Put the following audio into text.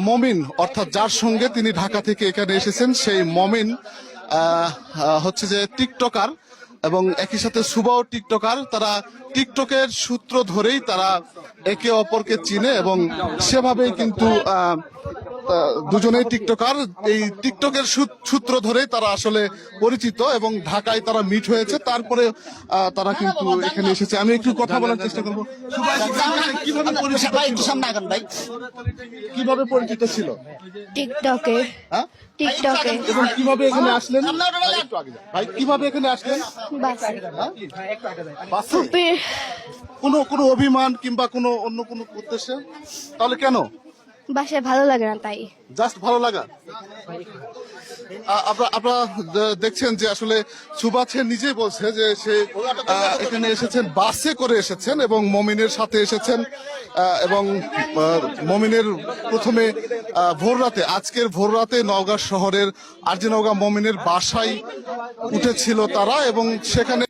মমিন অর্থাৎ যার সঙ্গে তিনি ঢাকা থেকে এখানে এসেছেন সেই মমিন হচ্ছে যে টিকটকার এবং একই সাথে সুবাও টিকটকার। তারা টিকটকের সূত্র ধরেই তারা একে অপরকে চিনে এবং সেভাবেই কিন্তু দুজনেই টিকটকার। এই টিকটকের সূত্র ধরেই তারা আসলে পরিচিত এবং ঢাকায় তারা মিট হয়েছে, তারপরে তারা কিন্তু এখানে এসেছে। আমি একটু কথা বলার চেষ্টা করবো। কিভাবে পরিচিত ছিল? কিভাবে পরিচিত ছিল? টিকটকে। হ্যাঁ, টিকটকে। এবং কিভাবে এখানে আসলেন? ভাই কিভাবে এখানে আসলেন? বাসে। বাসে? ফুপির কোনো অভিমান কিংবা কোনো অন্য কোনো উদ্দেশ্যে? তাহলে কেন? বাসায় ভালো লাগে না তাই। জাস্ট ভালো লাগা? আপনারা দেখছেন যে আসলে সুবাছে নিজেই বলছে যে সে এখানে এসেছেন বাসে করে এসেছেন এবং মমিনের সাথে এসেছেন এবং মমিনের প্রথমে ভোররাতে, আজকের ভোররাতে নওগাঁ শহরের আরজি নওগাঁ মমিনের বাসায় উঠেছিল তারা এবং সেখানে